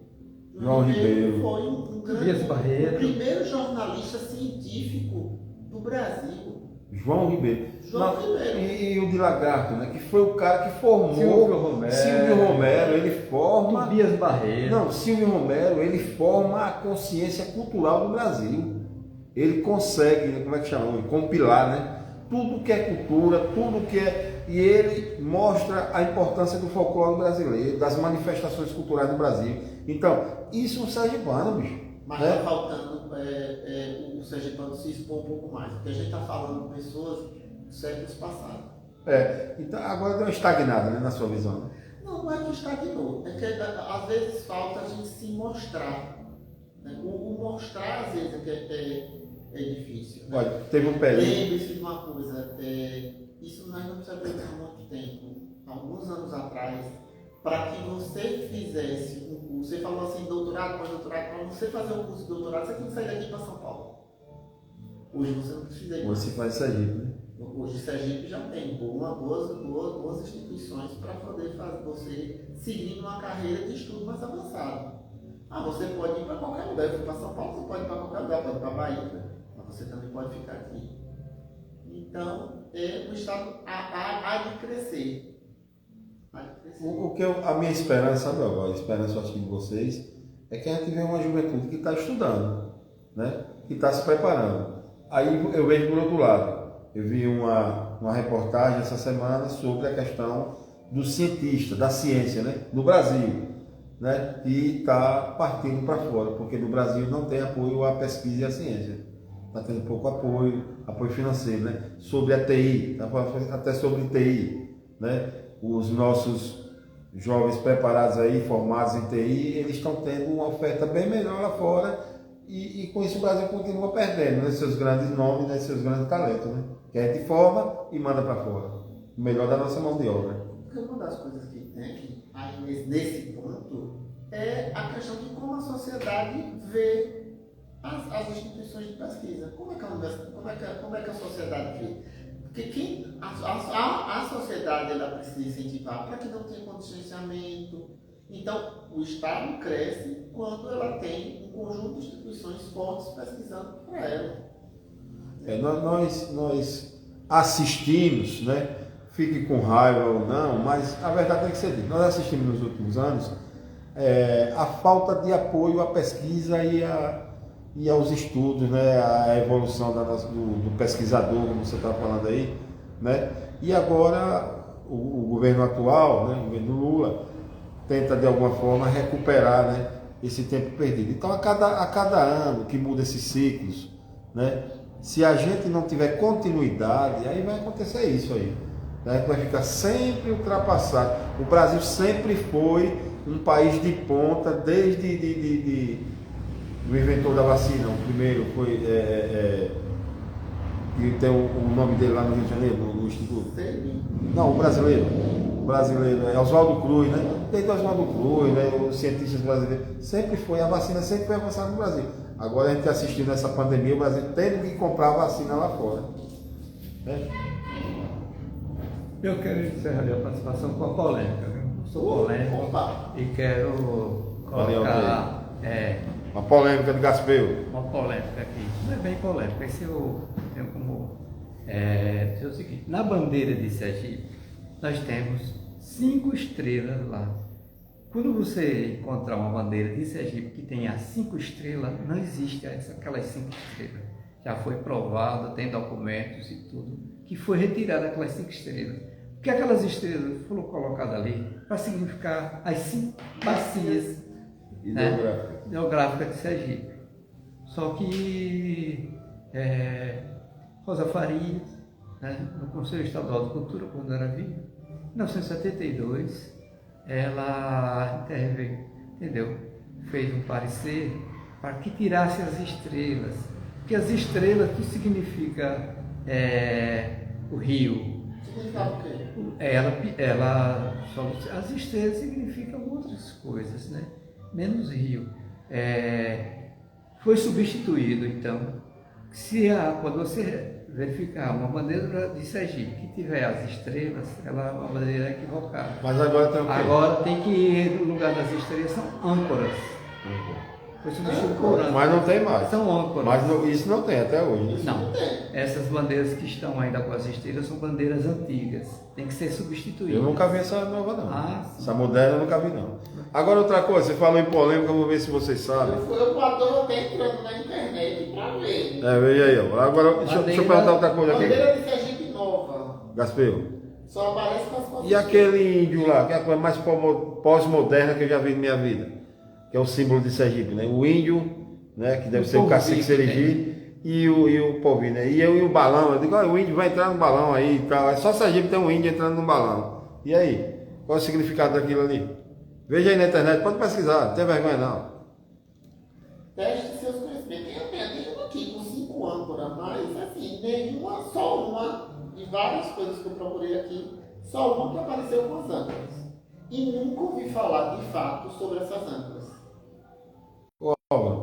João Ribeiro foi um grande, Barreto. o primeiro jornalista científico do Brasil. João Ribeiro. João Ribeiro. E o de Lagarto, né? Que foi o cara que formou Silvio Romero, ele forma. Tobias Barreto. Não, Silvio Romero, ele forma a consciência cultural do Brasil. Ele consegue, como é que chama? Compilar, né? Tudo que é cultura, tudo que é. E ele mostra a importância do folclore brasileiro, das manifestações culturais do Brasil. Então, isso é um sergipano, bicho. Mas né? está faltando o sergipano se expor um pouco mais, porque a gente está falando de pessoas dos séculos passados. Então agora deu uma estagnada, né, na sua visão. Né? Não é que estagnou, é que às vezes falta a gente se mostrar. Né? O mostrar, às vezes, é difícil. Né? Olha, teve um período. Lembre-se de uma coisa, isso nós não sabemos há muito tempo, alguns anos atrás, para que você fizesse um curso, você falou assim, doutorado, pós-doutorado, para você fazer um curso de doutorado, você tem que sair daqui para São Paulo. Hoje você não precisa ir. Hoje se faz Sergipe, né? Hoje Sergipe já tem boas instituições para poder fazer você seguir uma carreira de estudo mais avançado. Você pode ir para qualquer lugar, eu fui para São Paulo, você pode ir para qualquer lugar, pode ir para Bahia, mas você também pode ficar aqui. Então, o Estado há de crescer. A minha esperança, a esperança acho que de vocês, é que a gente vê uma juventude que está estudando, né? Que está se preparando. Aí eu vejo por outro lado, eu vi uma reportagem essa semana sobre a questão do cientista, da ciência, né? No Brasil, né? E está partindo para fora, porque no Brasil não tem apoio à pesquisa e à ciência. Está tendo pouco apoio financeiro, né? Sobre a TI, até sobre TI, né? Os nossos jovens preparados aí, formados em TI, eles estão tendo uma oferta bem melhor lá fora e com isso o Brasil continua perdendo, né? Seus grandes nomes, né? Seus grandes talentos, né? Que a gente forma e manda para fora. O melhor da nossa mão de obra. Porque uma das coisas que tem aí nesse ponto é a questão de como a sociedade vê as instituições de pesquisa. Como é que a sociedade vê? Porque a sociedade ela precisa incentivar para que não tenha contingenciamento. Então, o Estado cresce quando ela tem um conjunto de instituições fortes pesquisando para ela. Nós assistimos, né? Fique com raiva ou não, mas a verdade tem que ser dita. Nós assistimos nos últimos anos a falta de apoio à pesquisa e aos estudos, né, a evolução do pesquisador, como você está falando aí, né? E agora o governo atual, né, o governo Lula, tenta de alguma forma recuperar, né, esse tempo perdido. Então a cada ano que muda esses ciclos, né, se a gente não tiver continuidade, aí vai acontecer isso aí. A gente vai ficar sempre ultrapassado. O Brasil sempre foi um país de ponta desde o inventor da vacina. O primeiro foi que tem o nome dele lá no Rio de Janeiro, no Instituto. Não, o brasileiro é Oswaldo Cruz, né? Desde Oswaldo Cruz, né? Os cientistas brasileiros, a vacina sempre foi avançada no Brasil. Agora a gente está assistindo essa pandemia, o Brasil tendo que comprar a vacina lá fora. Né? Eu quero encerrar a participação com a polêmica. Eu sou polêmico e quero colocar uma polêmica de Gaspel. uma polêmica aqui. Não é bem polêmica, esse eu tenho como dizer o seguinte: na bandeira de Sergipe, nós temos 5 estrelas lá. Quando você encontrar uma bandeira de Sergipe que tenha 5 estrelas, não existe aquelas 5 estrelas. Já foi provado, tem documentos e tudo, que foi retirada aquelas 5 estrelas. Porque aquelas estrelas foram colocadas ali para significar as 5 bacias geográficas de Sergipe. Só que Rosa Farias, né, no Conselho Estadual de Cultura, quando era viva, em 1972, ela interveio, fez um parecer para que tirasse as estrelas, porque as estrelas que significa o rio, significava o quê? As estrelas significam outras coisas, né? Menos rio. Foi substituído, então, quando você verificar uma bandeira de Sergipe que tiver as estrelas, ela é uma bandeira equivocada. Mas agora tem o quê? Agora tem que ir no lugar das estrelas, são âncoras. Foi substituído por âncoras. Mas não tem mais. São âncoras. Mas isso não tem até hoje, né? Não, essas bandeiras que estão ainda com as estrelas são bandeiras antigas. Tem que ser substituídas. Eu nunca vi essa nova, não. Sim. Essa moderna eu nunca vi, não. Agora, outra coisa, você falou em polêmica, eu vou ver se vocês sabem. Eu estou até entrando na internet para ver. Veja aí, ó. Agora, deixa eu perguntar outra coisa aqui. Bandeira de Sergipe nova. Gaspeu. Só aparece com as fotos. E aquele índio lá, que é a coisa mais pós-moderna que eu já vi na minha vida, que é o símbolo de Sergipe, né? O índio, né? Que deve ser o cacique Serigi, e o povinho, né? E o balão, eu digo, o índio vai entrar no balão aí e tal. É só Sergipe tem um índio entrando no balão. E aí? Qual é o significado daquilo ali? Veja aí na internet, pode pesquisar, não tem vergonha não. Teste seus conhecimentos. Tem uma aqui com 5 âncoras, mas assim, nenhuma, só uma, de várias coisas que eu procurei aqui, só uma que apareceu com as âncoras. E nunca ouvi falar de fato sobre essas âncoras.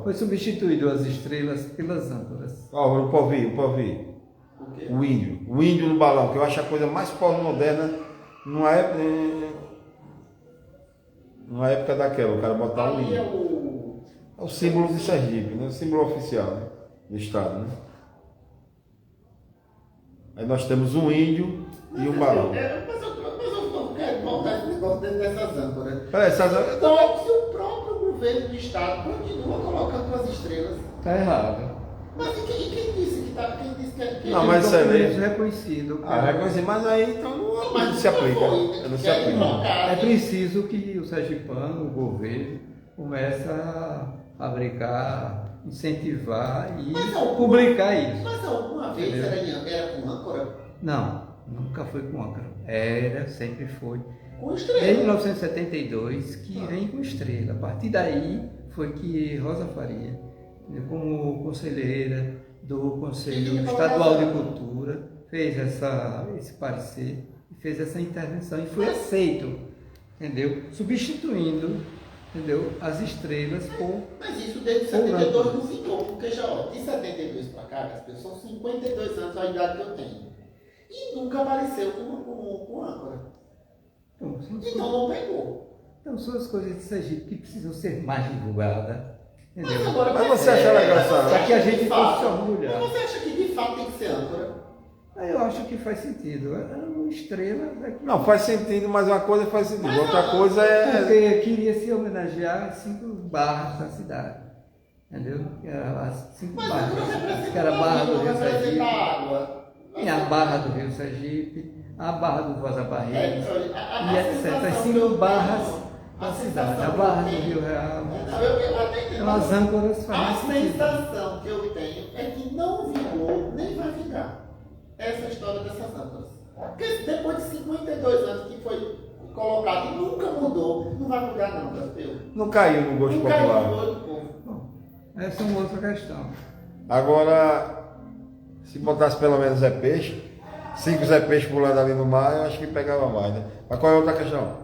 Foi substituído as estrelas pelas âncoras. O povinho. O quê? O índio no balão, que eu acho a coisa mais pós-moderna numa época daquela, o cara botar um Ali índio. É o símbolo de Sergipe, né? O símbolo oficial, né? Do estado, né? Aí nós temos um índio e um balão. Mas eu não quero voltar esse negócio dessas âncoras. Peraí, essas âncoras... Então, se o próprio governo do estado continua colocando as estrelas. Está errado. Mas e quem disse que está? Quem disse que Não, mas isso é aí... reconhecido. reconhecido, mas aí então não se aplica. Não se aplica. É preciso que o sergipano, o governo, comece a fabricar, incentivar e publicar isso. Mas alguma vez era com âncora? Não, nunca foi com âncora. Sempre foi. Com estrela. Desde 1972 que vem com estrela. A partir daí foi que Rosa Faria, como conselheira do Conselho Estadual de Cultura, fez esse parecer, fez essa intervenção e foi aceito, entendeu? Substituindo, entendeu? As estrelas por... Mas isso desde 72 não ficou, porque já, de 72 para cá, as pessoas são 52 anos a idade que eu tenho. E nunca apareceu com âncora. Então não pegou. Então são as coisas de Sergipe que precisam ser mais divulgadas. Entendeu? Mas você acha legal essa... Para que a gente possa se orgulhar. Mas você acha que de fato tem que ser âncora? Eu acho que faz sentido. Uma estrela... Não, faz sentido, mas uma coisa faz sentido. Outra coisa é... Porque queria se homenagear as 5 barras da cidade. Entendeu? As 5 barras. Que era a Barra do Rio Sergipe. Tem a Barra do Rio Sergipe, a Barra do Voza Barreiros, e etc. As 5 barras da cidade. A Barra do Rio Real. Então as âncoras fazem A sentido. sensação que eu tenho é que não vingou, nem vai vingar essa história dessas âncoras. Porque depois de 52 anos que foi colocado e nunca mudou, não vai mudar não, Gaspeu. Não caiu no gosto Não caiu popular. no gosto do povo. Bom, essa é uma outra questão. Agora, se botasse pelo menos Zé Peixe, 5 Zé Peixe pulando ali no mar, eu acho que pegava mais, né? Mas qual é a outra questão?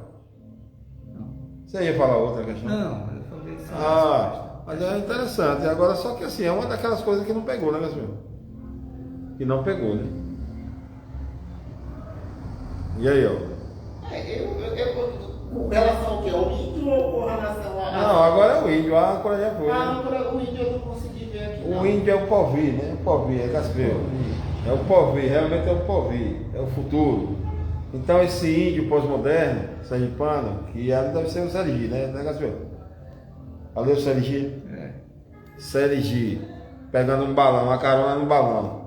Você ia falar outra questão? Não, eu falei só Mas é interessante. Agora, só que assim, é uma daquelas coisas que não pegou, né, Gaspar? Que não pegou, né? E aí, ó? Com relação ao quê? Ao índio ou com relação a... Não, agora é o índio, a âncora já foi, né? O índio eu não consegui ver aqui, O não. índio é o povi, né? O povi, é Gaspar. É o povi, realmente é o povi, é o futuro. Então esse índio pós-moderno, sergipano, que ali deve ser o Serigi, né, Gaspar? Valeu, Serigi? Serigi, pegando um balão, uma carona no balão.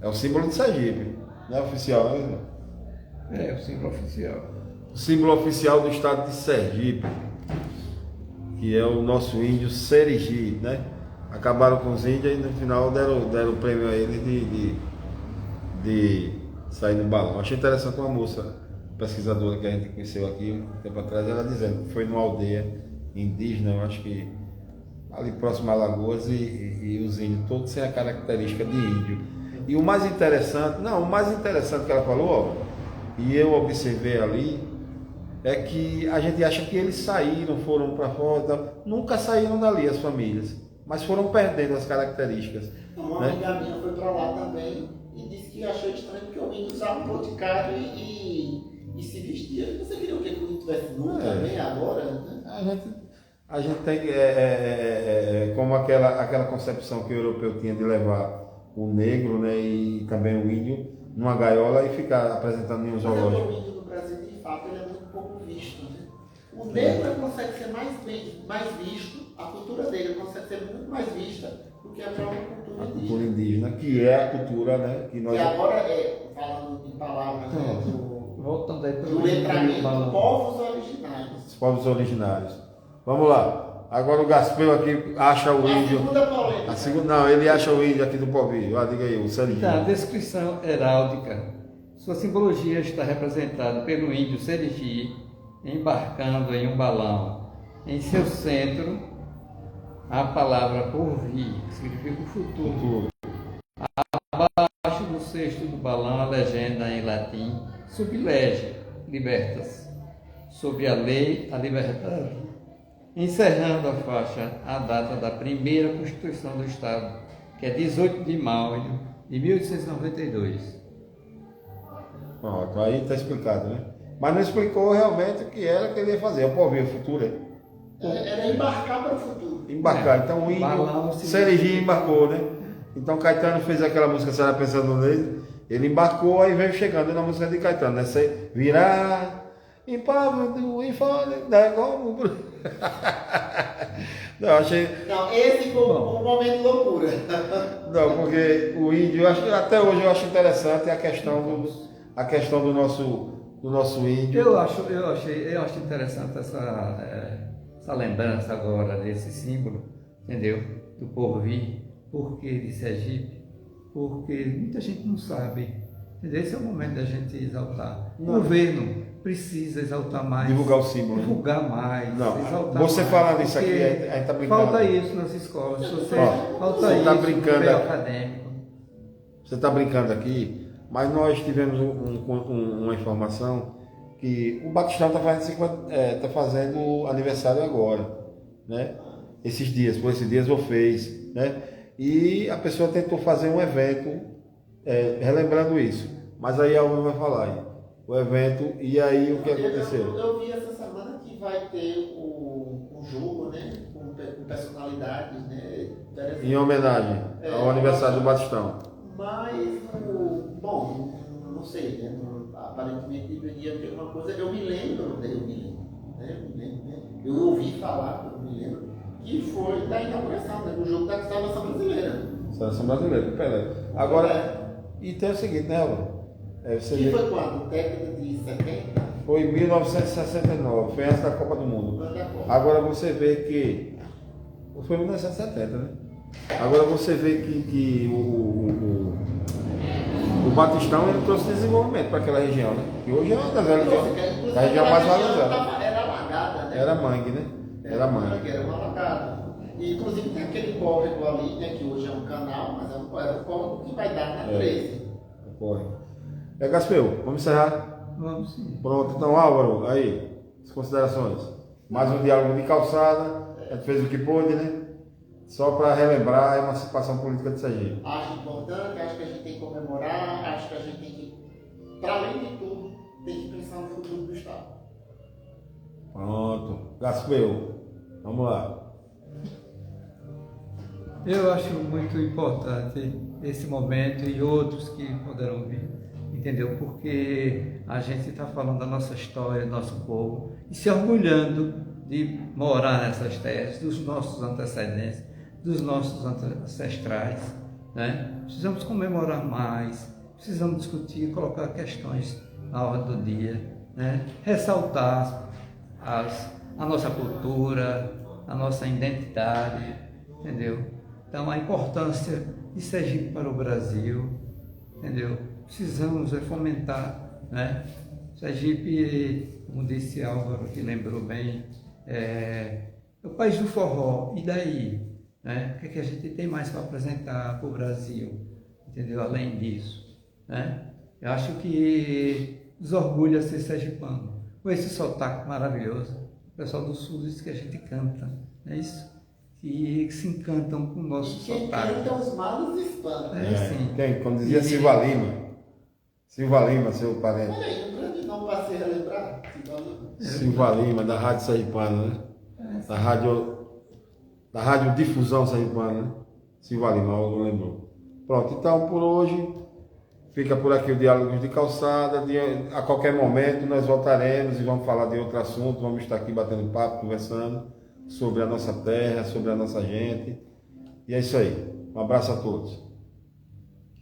É o símbolo de Sergipe, não é oficial, né? É o símbolo oficial. O símbolo oficial do estado de Sergipe, que é o nosso índio Serigi, né? Acabaram com os índios e no final deram o prêmio a ele de sair no balão. Achei interessante uma moça pesquisadora que a gente conheceu aqui um tempo atrás, ela dizendo que foi numa aldeia indígena, eu acho que ali próximo a Alagoas, e os índios todos sem a característica de índio. E o mais interessante, não, o mais interessante que ela falou, ó, e eu observei ali, é que a gente acha que eles saíram, foram para fora, nunca saíram dali as famílias, mas foram perdendo as características. Uma né? amiga minha foi para lá também e disse que achou estranho porque o índio usava um boticário e se vestia. Você queria o quê? Que o índio tivesse nu também agora? Né? A gente tem como aquela concepção que o europeu tinha de levar o negro, né, e também o índio numa gaiola e ficar apresentando em um Mas zoológico. o índio do Brasil, de fato, ele é muito pouco visto. Né? O negro consegue ser mais visto, a cultura dele consegue ser muito mais vista do que a própria cultura indígena. Cultura indígena, que é a cultura, né, que nós... E agora, falando em palavras, né, Voltando aí do letramento, povos originários. Os povos originários. Vamos lá. Agora o Gaspel aqui acha o índio. A segunda polêmica. A segunda, não, ele acha o índio aqui do Povinho. Diga aí, o Serginho. Tá, a descrição heráldica. Sua simbologia está representada pelo índio Serigi embarcando em um balão. Em seu centro, a palavra porvir, que significa o futuro. Abaixo do cesto do balão, a legenda em latim, sublege, libertas. Sobre a lei, a liberdade. Encerrando a faixa, a data da primeira Constituição do Estado, que é 18 de maio de 1892. Pronto, aí está explicado, né? Mas não explicou realmente o que era que ele ia fazer. O Povinho, o futuro. Era embarcar para o futuro. Embarcar. Então o índio, Serigi embarcou, né? Então Caetano fez aquela música, você era pensando nele, ele embarcou, aí veio chegando na música de Caetano, né? Você virar, empávido, infale, né? Como... Não, achei... Não, esse foi um momento de loucura. Não, porque o índio, até hoje eu acho interessante a questão do nosso índio. Eu acho interessante essa lembrança agora desse símbolo, entendeu? Do porvir, porque de Sergipe, porque muita gente não sabe. Entendeu? Esse é o momento da gente exaltar. O governo precisa exaltar mais. Divulgar o símbolo. Divulgar mais. Não, exaltar você mais, falando isso aqui, a gente está brincando. Falta isso nas escolas. Falta você isso tá brincando no meio aqui. acadêmico. Você está brincando aqui, mas nós tivemos uma informação que o Batistão está fazendo aniversário agora, né? Esses dias ou fez, né? E a pessoa tentou fazer um evento relembrando isso, mas aí a Alva vai falar aí, o evento, e aí o que aconteceu? Eu vi essa semana que vai ter um jogo, né? Com personalidades, né? Em homenagem ao aniversário do Batistão. Mas, bom, não sei, né? Aparentemente deveria ter uma coisa. Eu me lembro, eu ouvi falar, eu me lembro, que foi da inauguração, né? Do jogo da Seleção Brasileira. Seleção Brasileira, Pelé. Agora, e tem o seguinte, né, Alva? Que foi quando? Década de 70? Foi em 1969, foi antes da Copa do Mundo. Agora você vê que. Foi em 1970, né? Agora você vê que o Batistão ele trouxe desenvolvimento para aquela região, né? Que hoje é uma das a região mais valorizada. Era alagada, né? Era mangue, né? Era mangue. Era uma alagada. E, inclusive tem aquele córrego ali, né? Que hoje é um canal, mas era um córrego que vai dar na 13. Córrego. Gaspel, vamos encerrar? Vamos sim. Pronto, então Álvaro, aí, as considerações. Mais um diálogo de calçada, a gente fez o que pôde, né? Só para relembrar a emancipação política de Sergipe. Acho importante, acho que a gente tem que comemorar, acho que a gente tem que, para além de tudo, tem que pensar no futuro do Estado. Pronto. Gaspel, vamos lá. Eu acho muito importante esse momento e outros que poderão vir, entendeu? Porque a gente está falando da nossa história, do nosso povo, e se orgulhando de morar nessas terras, dos nossos antecedentes, dos nossos ancestrais, né? Precisamos comemorar mais, precisamos discutir, colocar questões na ordem do dia, né? Ressaltar a nossa cultura, a nossa identidade, entendeu? Então, a importância de Sergipe para o Brasil, entendeu? Precisamos fomentar, né? Sergipe, como disse Álvaro, que lembrou bem, é o país do forró. E daí? Né? O que a gente tem mais para apresentar para o Brasil? entendeu? Além disso, né? Eu acho que nos orgulha ser sergipano, com esse sotaque maravilhoso. O pessoal do Sul diz que a gente canta, não é isso? Que se encantam com o nosso E quem sotaque. canta os malos espantam. Sim. Tem, como dizia E- Silva Lima. Silva Lima, seu parente. Olha aí, um grande nome para se relembrar. Silva Lima, da Rádio Sergipana, né? Da Rádio Difusão Sergipana, né? Silva Lima, não lembrou. Pronto, então por hoje fica por aqui o Diálogos de Calçada. A qualquer momento nós voltaremos e vamos falar de outro assunto. Vamos estar aqui batendo papo, conversando sobre a nossa terra, sobre a nossa gente. E é isso aí. Um abraço a todos.